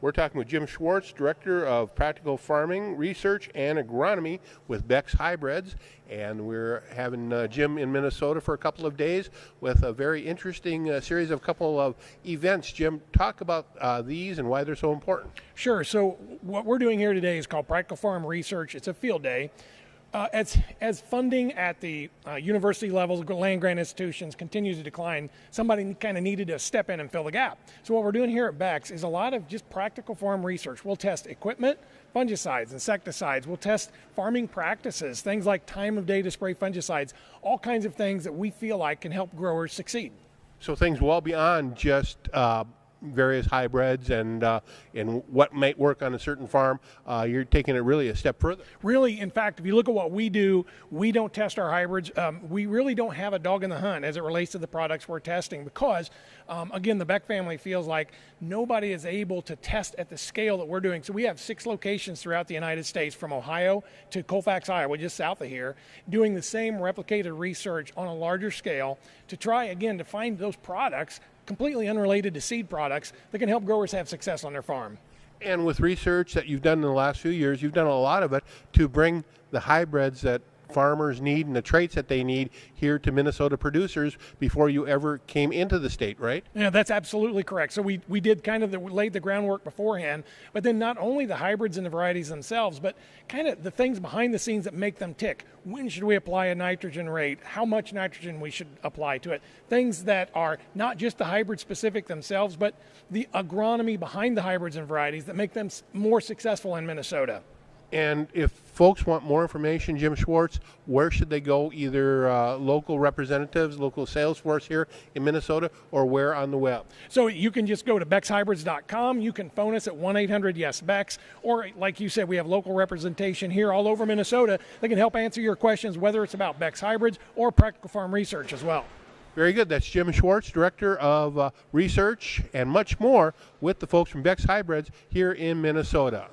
We're talking with Jim Schwartz, Director of Practical Farming Research and Agronomy with Beck's Hybrids. And we're having Jim in Minnesota for a couple of days with a very interesting series of couple of events. Jim, talk about these and why they're so important. Sure. So what we're doing here today is called Practical Farm Research. It's a field day. As funding at the university levels, land grant institutions continues to decline, somebody kind of needed to step in and fill the gap. So what we're doing here at Beck's is a lot of just practical farm research. We'll test equipment, fungicides, insecticides. We'll test farming practices, things like time of day to spray fungicides, all kinds of things that we feel like can help growers succeed. So things well beyond just various hybrids and what might work on a certain farm. You're taking it really a step further. Really, in fact, if you look at what we do, we don't test our hybrids. We really don't have a dog in the hunt as it relates to the products we're testing because, again, the Beck family feels like nobody is able to test at the scale that we're doing. So we have 6 locations throughout the United States, from Ohio to Colfax, Iowa, just south of here, doing the same replicated research on a larger scale to try, again, to find those products completely unrelated to seed products that can help growers have success on their farm. And with research that you've done in the last few years, you've done a lot of it to bring the hybrids that farmers need and the traits that they need here to Minnesota producers before you ever came into the state, right? Yeah, that's absolutely correct. So we did kind of laid the groundwork beforehand, but then not only the hybrids and the varieties themselves, but kind of the things behind the scenes that make them tick. When should we apply a nitrogen rate? How much nitrogen we should apply to it? Things that are not just the hybrid specific themselves, but the agronomy behind the hybrids and varieties that make them more successful in Minnesota. And if folks want more information, Jim Schwartz, where should they go? Either local representatives, local sales force here in Minnesota, or where on the web? So you can just go to beckshybrids.com. You can phone us at 1-800-YES-BECKS. Or like you said, we have local representation here all over Minnesota that can help answer your questions, whether it's about Beck's Hybrids or Practical Farm Research as well. Very good. That's Jim Schwartz, Director of Research and much more with the folks from Beck's Hybrids here in Minnesota.